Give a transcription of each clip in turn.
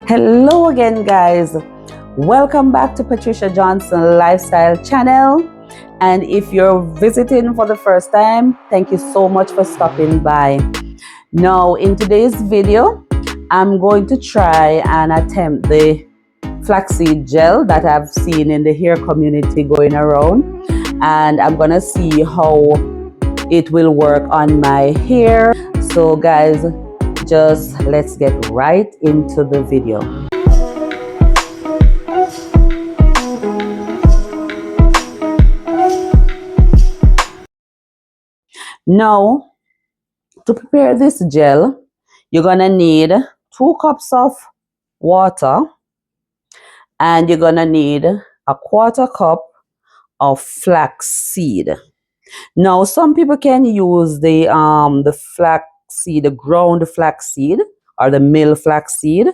Hello again, guys. Welcome back to Patricia Johnson Lifestyle Channel. And if you're visiting for the first time, thank you so much for stopping by. Now, in today's video, I'm going to try and attempt the flaxseed gel that I've seen in the hair community going around. And I'm going to see how it will work on my hair. So, guys, just let's get right into the video. Now, to prepare this gel, you're gonna need 2 cups of water and you're gonna need a 1/4 cup of flax seed. Now, some people can use the flax seed, the ground flax seed or the mill flax seed,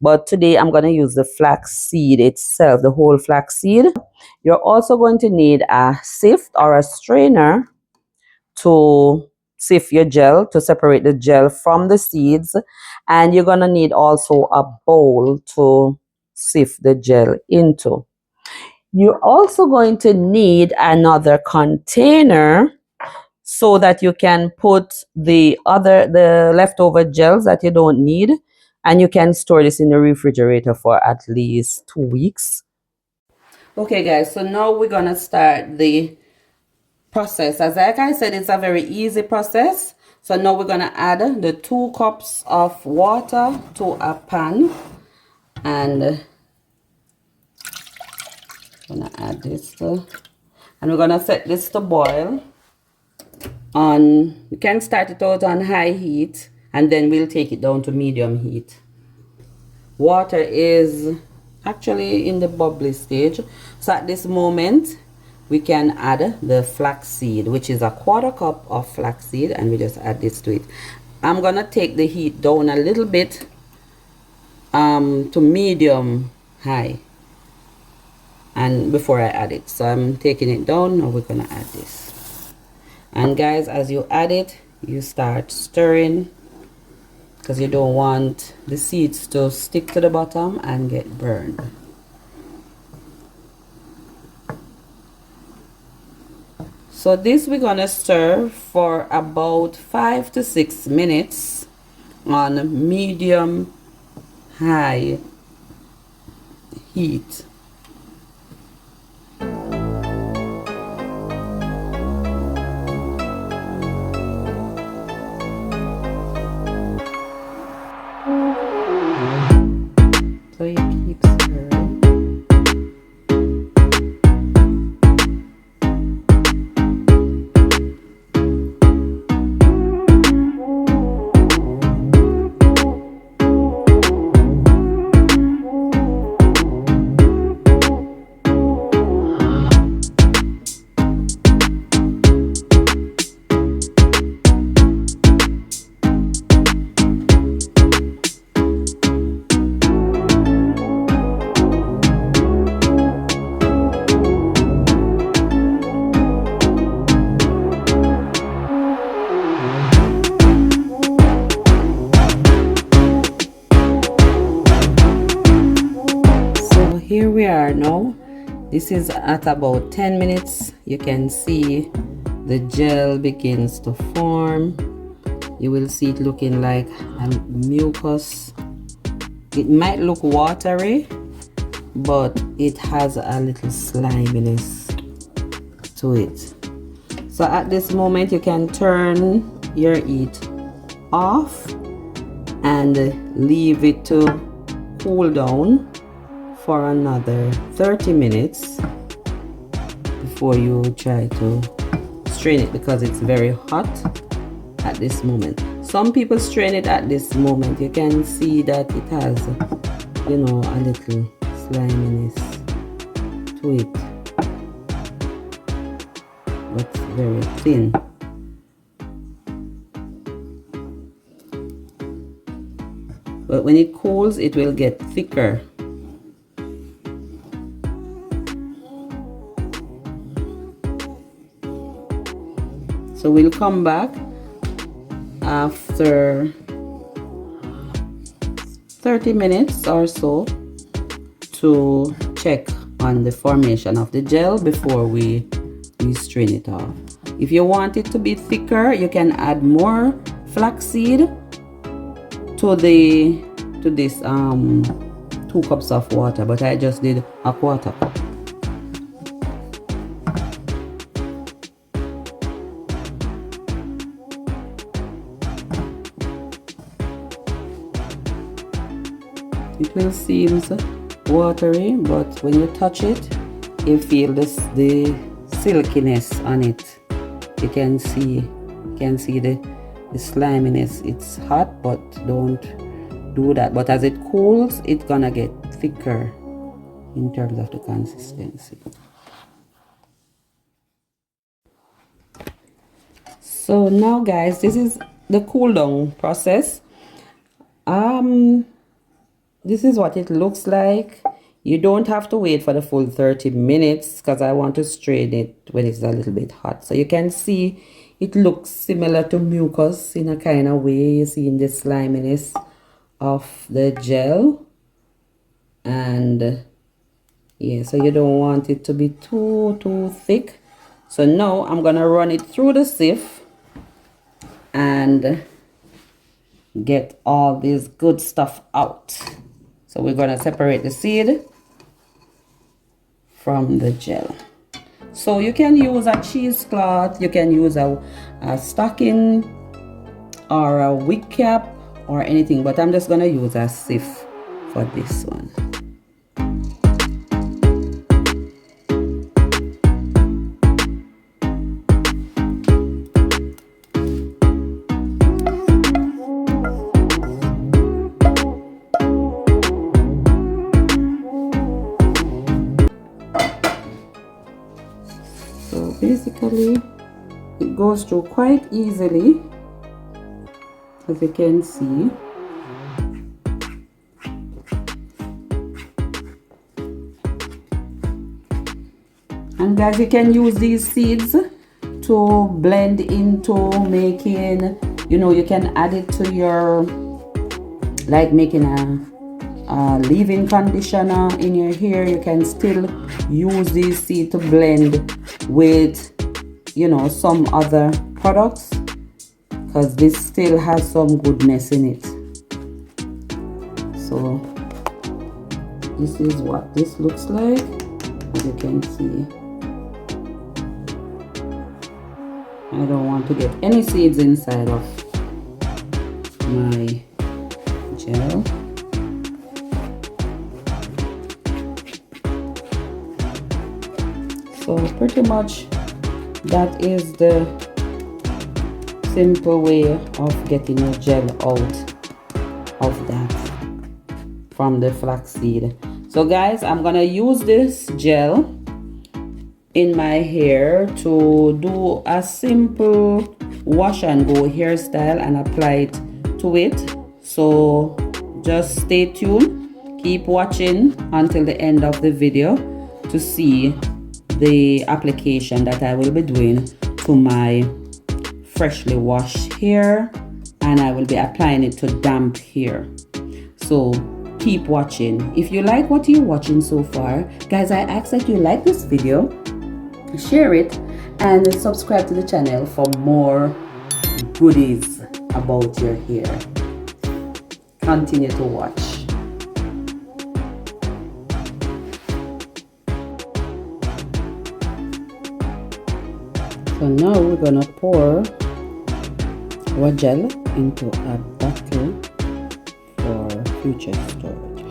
but today I'm gonna use the flax seed itself, the whole flax seed. You're also going to need a sift or a strainer to sift your gel, to separate the gel from the seeds, and you're gonna need also a bowl to sift the gel into. You're also going to need another container so that you can put the leftover gels that you don't need, and you can store this in the refrigerator for at least 2 weeks. Okay, guys, so now we're gonna start the process. As like I said, it's a very easy process. So now we're gonna add the 2 cups of water to a pan, and gonna add this and we're gonna set this to boil on, we can start it out on high heat and then we'll take it down to medium heat. Water is actually in the bubbly stage, so at this moment we can add the flaxseed, which is a 1/4 cup of flaxseed, and we just add this to it. I'm gonna take the heat down a little bit to medium high, and before I add it, so I'm taking it down. Now we're gonna add this, and guys, as you add it, you start stirring because you don't want the seeds to stick to the bottom and get burned. So this we're gonna stir for about 5 to 6 minutes on medium high heat. So you keep stirring. Here we are now. This is at about 10 minutes. You can see the gel begins to form. You will see it looking like a mucus. It might look watery, but it has a little sliminess to it. So at this moment you can turn your heat off and leave it to cool down for another 30 minutes before you try to strain it, because it's very hot at this moment. Some people strain it at this moment. You can see that it has, you know, a little sliminess to it, but it's very thin. But when it cools, it will get thicker. So we'll come back after 30 minutes or so to check on the formation of the gel before we strain it off. If you want it to be thicker, you can add more flaxseed to this 2 cups of water, but I just did a 1/4 cup. It will seem watery, but when you touch it, you feel the silkiness on it. You can see the sliminess. It's hot, but don't do that. But as it cools, it's gonna get thicker in terms of the consistency. So now guys, this is the cool down process. This is what it looks like. You don't have to wait for the full 30 minutes because I want to strain it when it's a little bit hot. So you can see it looks similar to mucus in a kind of way. You see in the sliminess of the gel. And yeah, so you don't want it to be too thick. So now I'm gonna run it through the sieve and get all this good stuff out. So we're gonna separate the seed from the gel. So you can use a cheesecloth, you can use a stocking or a wig cap or anything, but I'm just gonna use a sieve for this one. Basically, it goes through quite easily, as you can see. And guys, you can use these seeds to blend into making, you can add it to your, like making a leave-in conditioner in your hair. You can still use these seeds to blend with some other products, because this still has some goodness in it. So this is what this looks like, as you can see. I don't want to get any seeds inside of my gel. So pretty much that is the simple way of getting your gel out of that from the flaxseed. So guys, I'm gonna use this gel in my hair to do a simple wash and go hairstyle and apply it to it. So just stay tuned, keep watching until the end of the video to see the application that I will be doing to my freshly washed hair, and I will be applying it to damp hair. So keep watching. If you like what you're watching so far, guys, I ask that you like this video, share it, and subscribe to the channel for more goodies about your hair. Continue to watch. So now we're gonna pour our gel into a bottle for future storage.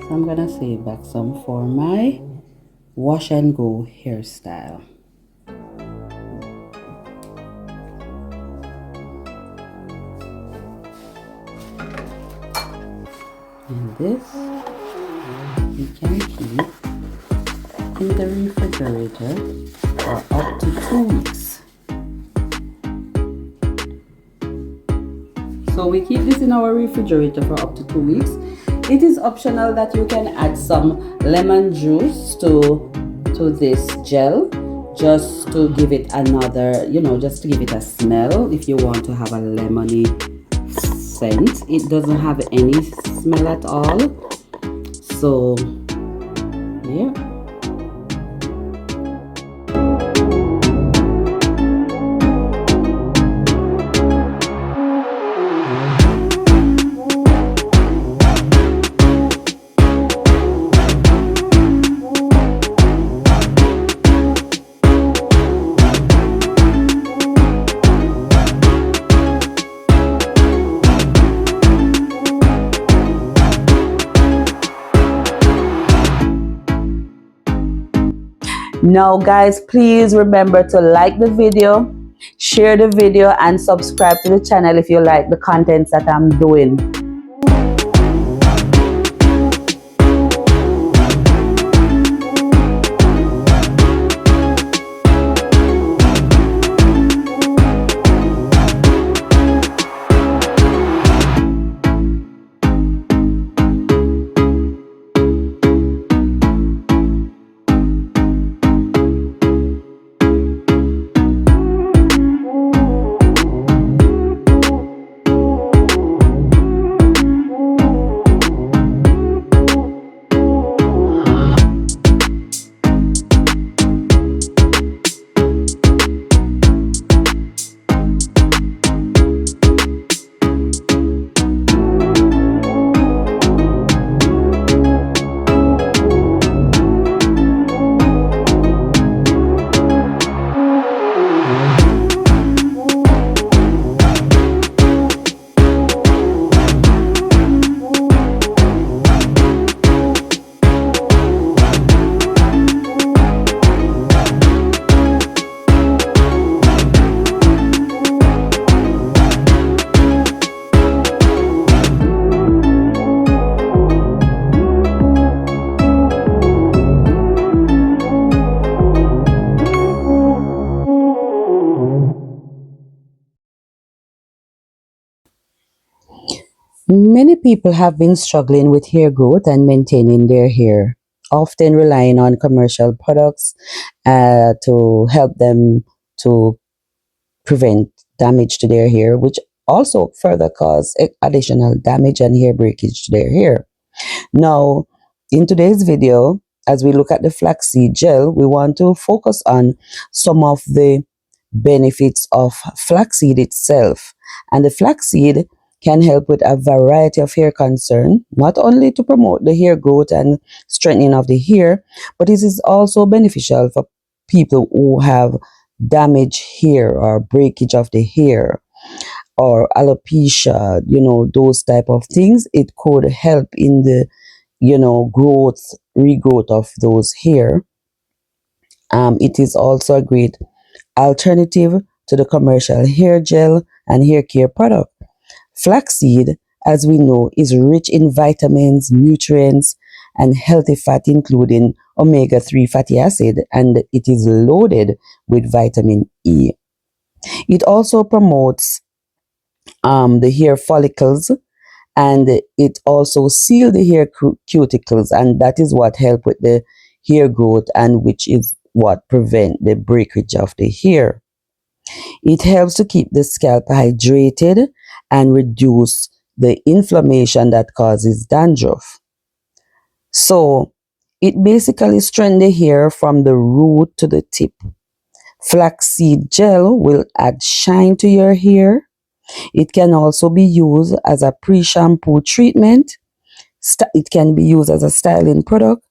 So I'm gonna save back some for my wash and go hairstyle. And this you can keep in the refrigerator for up to 2 weeks. So we keep this in our refrigerator for up to 2 weeks. It is optional that you can add some lemon juice to this gel, just to give it another, just to give it a smell. If you want to have a lemony scent, it doesn't have any smell at all. So yeah. Now guys, please remember to like the video, share the video, and subscribe to the channel if you like the contents that I'm doing. Many people have been struggling with hair growth and maintaining their hair, often relying on commercial products to help them to prevent damage to their hair, which also further cause additional damage and hair breakage to their hair. Now, in today's video, as we look at the flaxseed gel, we want to focus on some of the benefits of flaxseed itself. And the flaxseed can help with a variety of hair concern, not only to promote the hair growth and strengthening of the hair, but it is also beneficial for people who have damaged hair or breakage of the hair or alopecia, those type of things. It could help in the, growth, regrowth of those hair. It is also a great alternative to the commercial hair gel and hair care product. Flaxseed, as we know, is rich in vitamins, nutrients, and healthy fat, including omega-3 fatty acid, and it is loaded with vitamin E. It also promotes the hair follicles, and it also seals the hair cuticles, and that is what help with the hair growth, and which is what prevent the breakage of the hair. It helps to keep the scalp hydrated and reduce the inflammation that causes dandruff. So it basically strengthens the hair from the root to the tip. Flaxseed gel will add shine to your hair. It can also be used as a pre-shampoo treatment. It can be used as a styling product,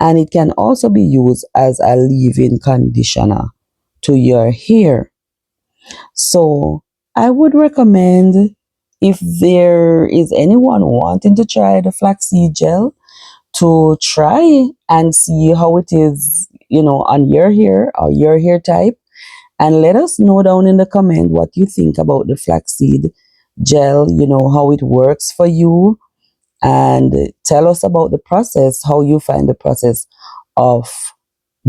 and it can also be used as a leave-in conditioner to your hair. So I would recommend, if there is anyone wanting to try the flaxseed gel, to try and see how it is, on your hair or your hair type. And let us know down in the comment what you think about the flaxseed gel, how it works for you. And tell us about the process, how you find the process of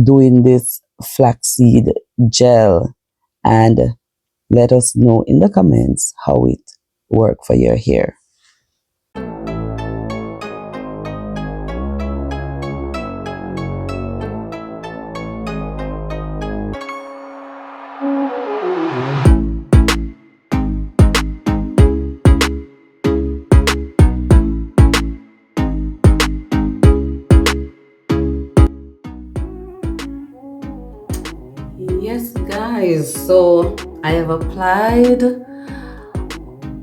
doing this flaxseed gel. And let us know in the comments how it works for your hair. guys, so I have applied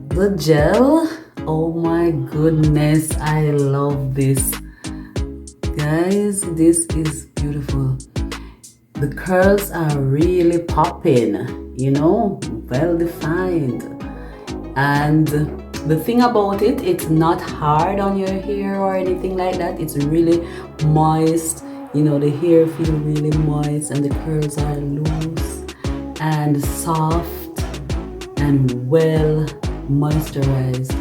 the gel. Oh my goodness, I love this. Guys, this is beautiful. The curls are really popping, you know, well defined. And the thing about it, it's not hard on your hair or anything like that. It's really moist. You know, the hair feels really moist and the curls are loose and soft and well moisturized.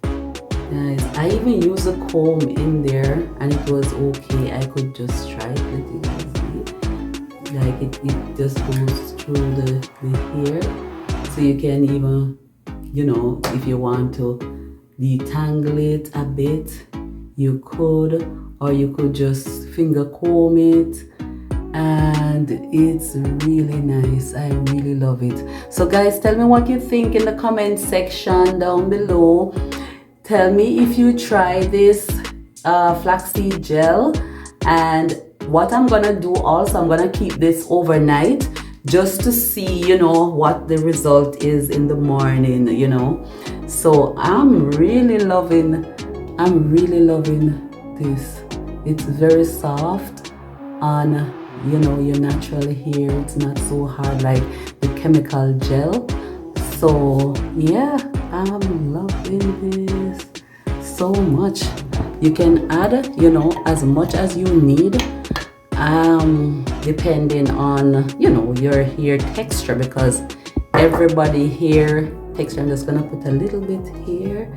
Guys, I even used a comb in there and it was okay. I could just try it. Let you guys see. Like it just goes through the hair. So you can even, you know, if you want to detangle it a bit, you could, or you could just finger comb it, and it's really nice. I really love it. So guys, tell me what you think in the comment section down below. Tell me if you try this flaxseed gel, and what I'm gonna do also, I'm gonna keep this overnight just to see, you know, what the result is in the morning, you know. So I'm really loving this. It's very soft on, you know, your natural hair. It's not so hard like the chemical gel. So yeah, I'm loving this so much. You can add, you know, as much as you need, depending on, you know, your hair texture, because everybody hair texture, I'm just gonna put a little bit here.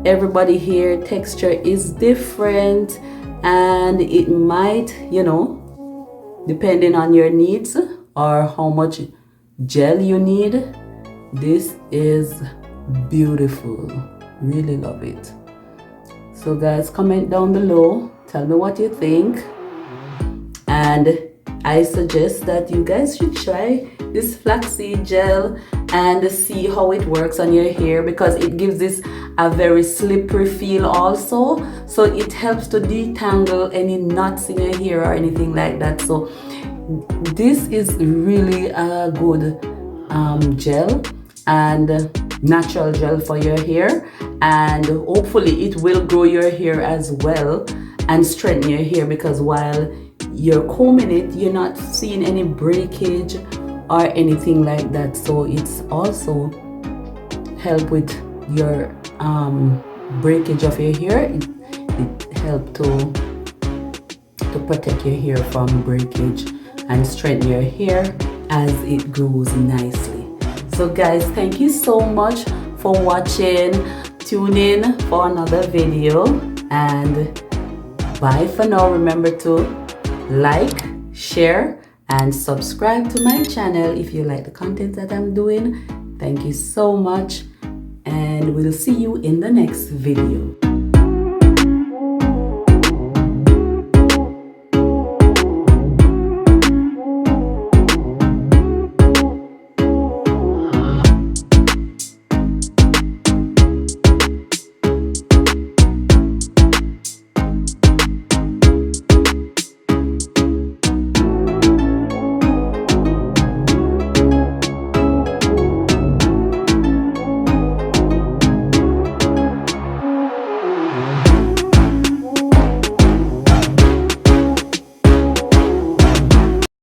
Everybody hair texture is different, and it might, you know, depending on your needs or how much gel you need. This is beautiful. Really love it. So guys, comment down below, tell me what you think, and I suggest that you guys should try this flaxseed gel and see how it works on your hair, because it gives this a very slippery feel also. So it helps to detangle any knots in your hair or anything like that. So this is really a good gel and natural gel for your hair, and hopefully it will grow your hair as well and strengthen your hair, because while you're combing it, you're not seeing any breakage or anything like that. So it's also help with your breakage of your hair. It help to protect your hair from breakage and strengthen your hair as it grows nicely. So guys, thank you so much for watching. Tune in for another video, and bye for now. Remember to like, share, and subscribe to my channel if you like the content that I'm doing. Thank you so much, and we'll see you in the next video.